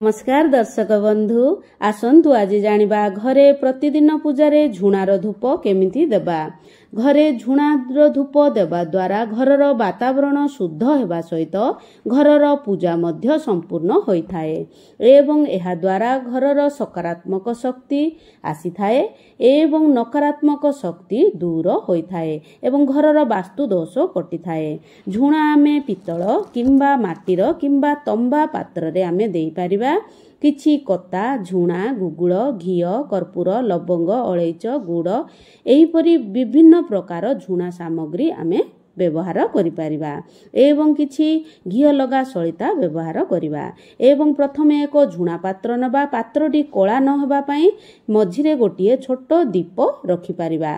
नमस्कार दर्शक बंधु आसंतु आज जानिबा घरे प्रतिदिन पूजारे झुणार धूप केमिति देबा। घरे झुणार धूप देबा द्वारा घरर वातावरण शुद्ध हेबा सहित घरर पूजा मध्य संपूर्ण होइथाए एवं एहा द्वारा घरर सकारात्मक शक्ति आसीथाए एवं नकारात्मक शक्ति दूर होइथाए एवं घरर वास्तु दोष कटिथाए। झुणा आमे पितल किंबा माटीर किंबा तंबा पात्र रे आमे देई परिबा। किछि कता झुणा गुगुड़ घिओ कर्पूर लवंग अलैच गुड़ एहीपरि विभिन्न प्रकार झुणा सामग्री आमे व्यवहार करिपारिबा एवं किछि घिओ लगा सलिता व्यवहार करिबा एवं प्रथमे एक झुणा पात्र नबा। पात्रटी कला न हेबा पई मझिरे गोटिए छोट दीप रखि पारिबा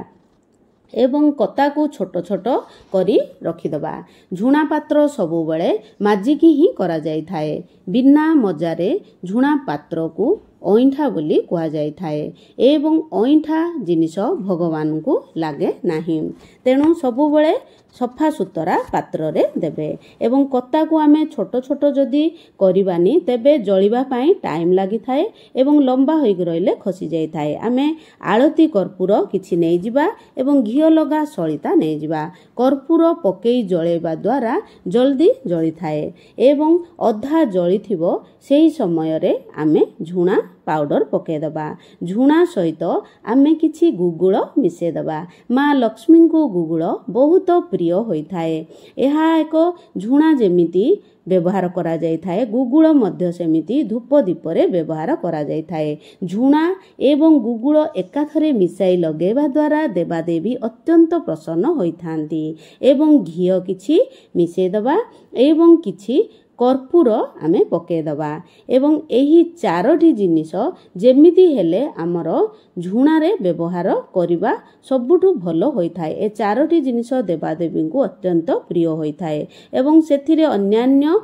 एवं कता को छोट छोट करी रखिदबा। झुणा पात्र सबु बेले माजिकी ही करा जाई थाए। बिना मजारे झुणा पात्र को अईठा बोली कुआ जाई थाए एवं अईठा जिनिस भगवान को लागे नाही। तेणु सबु बेले सफा सुतरा पात्र रे देबे एवं कता को आमे छोट छोट जदी करिबानी तेबे जळिबा पई टाइम लागि थाए एवं लंबा होई रहिले खसी जाई थाए। आमे आळती कर्पूर किछि नै जिबा एवं घिओ लगा सलिता नै जिबा। कर्पूर पकेई जळेबा द्वारा जल्दी जळि थाए एवं अधा जळि थिबो सेही समय रे आमे झुणा पाउडर पके दबा। झुणा सहित आमे किछि गुगुळ मिसे दबा। माँ लक्ष्मी को गुगुळ बहुत प्रिय होई थाए। एहा एक झुणा जेमिति व्यवहार करा जाई थाए गुगुळ मध्य सेमिति धूप दीपरे व्यवहार करा जाई थाए। झुणा एवं गुगुळ एकाथरे मिसाई लगेबा द्वारा देवादेवी अत्यंत प्रसन्न होई थांती एवं घिओ किछि मिसे दबा एवं किछि कर्पूर आमे पके दबा एवं एही चारोटी जिनिस जेमिति हेले आमर झुणारे व्यवहार करिबा सबुठु भलो होई थाए। ए चारोटी जिनिस देवादेवी को अत्यंत प्रिय होई थाए एवं सेथिरे अन्यान्य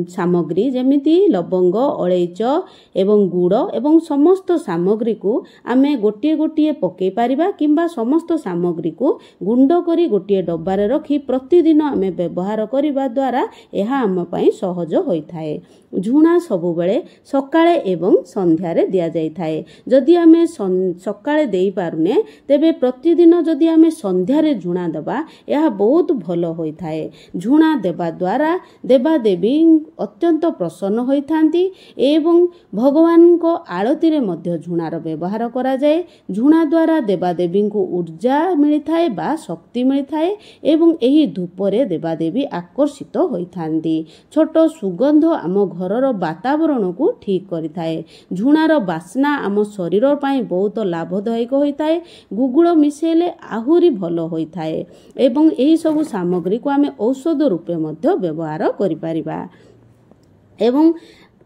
सामग्री जेमिति लवंग अलैच एवं गुड़ एवं समस्त सामग्री को आमे गोटिए गोटिए पके पारिबा किंबा समस्त सामग्री को गुंड करी गोटिए डब्बारे रखी प्रतिदिन आमे व्यवहार करिबा द्वारा एहा आम पई सहज होई थाए। झुणा सबु बेले सकाळे एवं संध्यारे दिया जाई थाए। जदि आमे सकाळे देई पारुने तेबे प्रतिदिन जदि आमे संध्यारे झुणा दबा एहा बहुत भलो होई थाए। झुणा देबा द्वारा देवादेवी अत्यंत प्रसन्न होई थांती एवं भगवान को आळती रे मध्य झुणार व्यवहार करा जाए। झुणा द्वारा देवादेवी को ऊर्जा मिली थाए बा शक्ति मिली थाए एवं एही धूपरे देवादेवी आकर्षित होई थांती। छोट सुगंध आम घरर वातावरण को ठीक करि थाए। झुणार बास्ना आम शरीर पई बहुत लाभदायक होई थाए। गुगुळ मिसेले आहुरी भलो होई थाए एवं एही सब सामग्री को आमे औषध रूपे मध्य व्यवहार करि परिबा एवं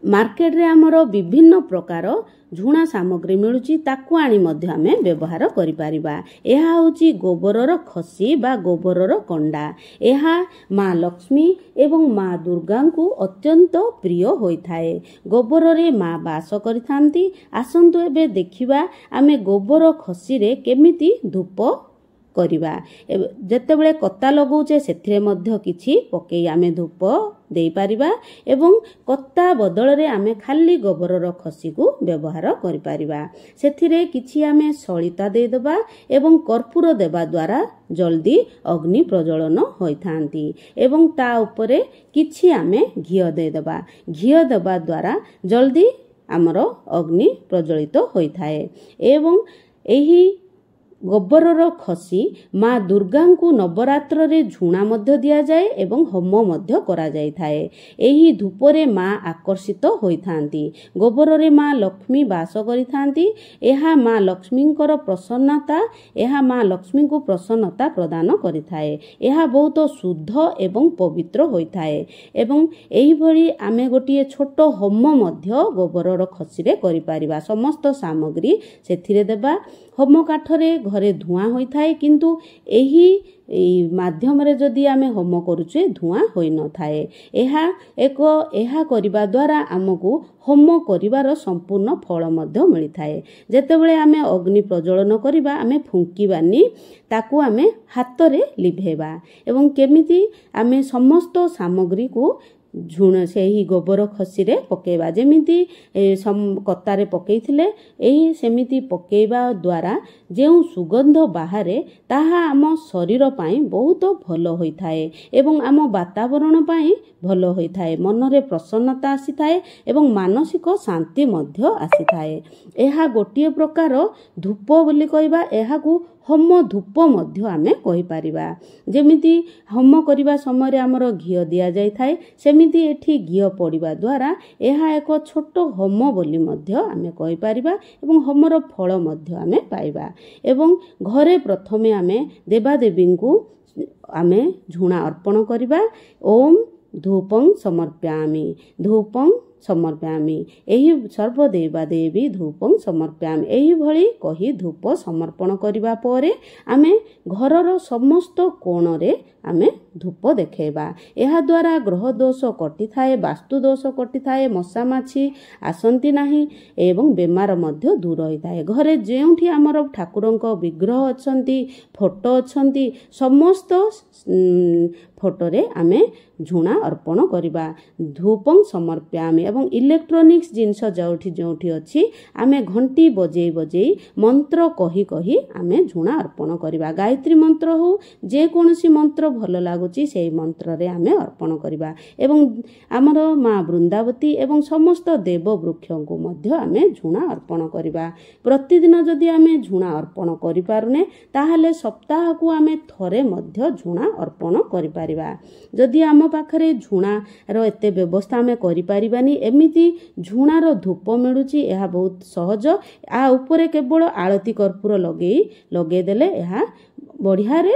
मार्केट रे आमर विभिन्न प्रकार झुणा सामग्री मिलुची ताकू आनी मध्य आमे व्यवहार करि परिबा। एहा होची गोबरर खसी बा गोबरर कंडा। एहा माँ लक्ष्मी एवं माँ दुर्गा को अत्यंत प्रिय होई थाए। गोबर रे माँ बास करि थांती। आसंतु एबे देखिबा आमे गोबर खसी रे केमिति धूप करिबा। जेतेबेले कत्ता लगौचे सेथिरे मध्य किछि पकेई आमे धूप देई पारिबा एवं कत्ता बदल रे आमे खाली गोबरर खसी को व्यवहार करि पारिबा। सेथिरे किछि आमे सलिता देई दबा एवं कर्पूर देबा द्वारा जल्दी अग्नि प्रज्वलन होई थांती एवं ता उपरे किछि आमे घिओ देई दबा। घिओ देबा द्वारा जल्दी हमर अग्नि प्रज्वलित होई थाए एवं एही गोबरर खसी माँ दुर्गा को नवरात्र रे झुणा मध्य दिया जाए एवं होम मध्य करा जाई थाए। एही धूपरे माँ आकर्षित होई थांती। गोबर रे माँ लक्ष्मी बास करि थांती। एहा माँ लक्ष्मींकर प्रसन्नता एहा माँ लक्ष्मी को प्रसन्नता प्रदान करि थाए। एहा बहुत शुद्ध एवं पवित्र होई थाए एवं एही भली आमे गोटिए छोट होम मध्य गोबरर खसी रे करि पारिबा। समस्त सामग्री सेथिरे देबा। होम काठरे घरे धुआं होई थाए किंतु एही माध्यम रे जदि आमे होम करूचे धुआं होई न थाए। एहा करिबा द्वारा आमको होम करिवार संपूर्ण फल मध्य मिली थाए। जेतेबेले आमे अग्नि प्रज्वलन करिबा आमे फुंकीबानी ताकू आमे हाथ रे लिभेबा एवं केमिति आमे समस्त सामग्री को ସେହି ଗୋବର ଖସିରେ ପକାଇବା। ଯେମିତି କତାରେ ପକାଇଥିଲେ ସେମିତି ପକାଇବା ଦ୍ୱାରା ଯେଉଁ ସୁଗନ୍ଧ ବାହାରେ ତାହା ଆମ ଶରୀର ପାଇଁ ବହୁତ ଭଲ ହୋଇଥାଏ ଏବଂ ଆମ ବାତାବରଣ ପାଇଁ ଭଲ ହୋଇଥାଏ। ମନରେ ପ୍ରସନ୍ନତା ଆସିଥାଏ ଏବଂ ମାନସିକ ଶାନ୍ତି ମଧ୍ୟ ଆସିଥାଏ। ଏହା ଗୋଟିଏ ପ୍ରକାର ଧୂପ ବୋଲି କହିବା। ଏହାକୁ ହୋମ ଧୂପ ମଧ୍ୟ ଆମେ କହିପାରିବା। ଯେମିତି ହୋମ କରିବା ସମୟରେ ଆମର ଘିଅ ଦିଆଯାଇଥାଏ, ସେମିତି ଏଠି ଘିଅ ପଡ଼ିବା ଦ୍ୱାରା ଏହା ଏକ ଛୋଟ ହୋମ ବୋଲି ମଧ୍ୟ ଆମେ କହିପାରିବା ଏବଂ ହୋମର ଫଳ ମଧ୍ୟ ଆମେ ପାଇବା। ଏବଂ ଘରେ ପ୍ରଥମେ ଆମେ ଦେବାଦେବୀଙ୍କୁ ଆମେ ଝୁଣା ଅର୍ପଣ କରିବା। ଓମ୍ ଧୂପଂ ସମର୍ପୟାମି, ଧୂପଂ ସମର୍ପୟାମି, ଏହି ସର୍ବଦେବାଦେବୀ ଧୂପଂ ସମର୍ପୟାମି, ଏହିଭଳି କହି ଧୂପ ସମର୍ପଣ କରିବା ପରେ ଆମେ ଘରର ସମସ୍ତ କୋଣରେ ଆମେ ଧୂପ ଦେଖାଇବା। ଏହାଦ୍ୱାରା ଗ୍ରହ ଦୋଷ କଟିଥାଏ, ବାସ୍ତୁ ଦୋଷ କଟିଥାଏ, ମଶା ମାଛି ଆସନ୍ତି ନାହିଁ ଏବଂ ବେମାର ମଧ୍ୟ ଦୂର ହୋଇଥାଏ। ଘରେ ଯେଉଁଠି ଆମର ଠାକୁରଙ୍କ ବିଗ୍ରହ ଅଛନ୍ତି, ଫଟୋ ଅଛନ୍ତି, ସମସ୍ତ ଫଟୋରେ ଆମେ ଝୁଣା ଅର୍ପଣ କରିବା। ଧୂପଂ ସମର୍ପୟାମି ଏବଂ ଇଲେକ୍ଟ୍ରୋନିକ୍ସ ଜିନିଷ ଯେଉଁଠି ଅଛି ଆମେ ଘଣ୍ଟି ବଜେଇ ବଜେଇ ମନ୍ତ୍ର କହି କହି ଆମେ ଝୁଣା ଅର୍ପଣ କରିବା। ଗାୟତ୍ରୀ ମନ୍ତ୍ର ହେଉ, ଯେକୌଣସି ମନ୍ତ୍ର ଭଲ ଲାଗୁଛି ସେହି ମନ୍ତ୍ରରେ ଆମେ ଅର୍ପଣ କରିବା। ଏବଂ ଆମର ମା ବୃନ୍ଦାବତୀ ଏବଂ ସମସ୍ତ ଦେବ ବୃକ୍ଷଙ୍କୁ ମଧ୍ୟ ଆମେ ଝୁଣା ଅର୍ପଣ କରିବା। ପ୍ରତିଦିନ ଯଦି ଆମେ ଝୁଣା ଅର୍ପଣ କରିପାରୁନେ ତାହେଲେ ସପ୍ତାହକୁ ଆମେ ଥରେ ମଧ୍ୟ ଝୁଣା ଅର୍ପଣ କରିପାରିବା। ଯଦି ଆମ ପାଖରେ ଝୁଣାର ଏତେ ବ୍ୟବସ୍ଥା ଆମେ କରିପାରିବାନି, ଏମିତି ଝୁଣାର ଧୂପ ମିଳୁଛି, ଏହା ବହୁତ ସହଜ। ଉପରେ କେବଳ ଆଳତି କର୍ପୂର ଲଗେଇଦେଲେ ଏହା ବଢ଼ିଆରେ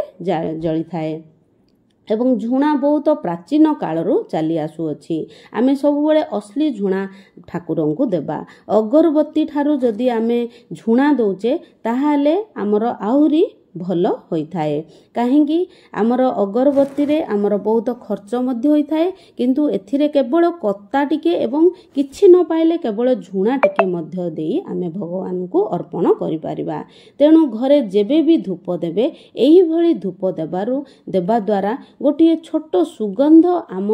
ଜଳିଥାଏ। ଏବଂ ଝୁଣା ବହୁତ ପ୍ରାଚୀନ କାଳରୁ ଚାଲି ଆସୁଅଛି। ଆମେ ସବୁବେଳେ ଅଶ୍ଲି ଝୁଣା ଠାକୁରଙ୍କୁ ଦେବା। ଅଗରବତୀ ଠାରୁ ଯଦି ଆମେ ଝୁଣା ଦେଉଛେ ତାହେଲେ ଆମର ଆହୁରି ଭଲ ହୋଇଥାଏ। କାହିଁକି? ଆମର ଅଗରବତୀରେ ଆମର ବହୁତ ଖର୍ଚ୍ଚ ମଧ୍ୟ ହୋଇଥାଏ, କିନ୍ତୁ ଏଥିରେ କେବଳ କତା ଟିକେ ଏବଂ କିଛି ନ ପାଇଲେ କେବଳ ଝୁଣା ଟିକେ ମଧ୍ୟ ଦେଇ ଆମେ ଭଗବାନଙ୍କୁ ଅର୍ପଣ କରିପାରିବା। ତେଣୁ ଘରେ ଯେବେ ବି ଧୂପ ଦେବେ ଏହିଭଳି ଧୂପ ଦେବା ଦ୍ୱାରା ଗୋଟିଏ ଛୋଟ ସୁଗନ୍ଧ ଆମ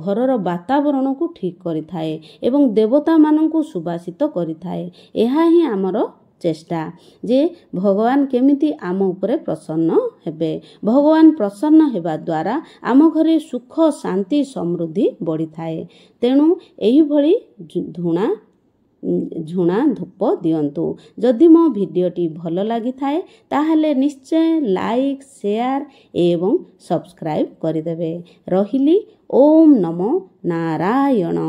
ଘରର ବାତାବରଣକୁ ଠିକ୍ କରିଥାଏ ଏବଂ ଦେବତାମାନଙ୍କୁ ସୁବାସିତ କରିଥାଏ। ଏହା ହିଁ ଆମର ଚେଷ୍ଟା ଯେ ଭଗବାନ କେମିତି ଆମ ଉପରେ ପ୍ରସନ୍ନ ହେବେ। ଭଗବାନ ପ୍ରସନ୍ନ ହେବା ଦ୍ୱାରା ଆମ ଘରେ ସୁଖ, ଶାନ୍ତି, ସମୃଦ୍ଧି ବଢ଼ିଥାଏ। ତେଣୁ ଏହିଭଳି ଝୁଣା ଧୂପ ଦିଅନ୍ତୁ। ଯଦି ମୋ ଭିଡ଼ିଓଟି ଭଲ ଲାଗିଥାଏ ତାହେଲେ ନିଶ୍ଚୟ ଲାଇକ୍, ସେୟାର ଏବଂ ସବସ୍କ୍ରାଇବ୍ କରିଦେବେ। ରହିଲି। ଓମ୍ ନମୋ ନାରାୟଣ।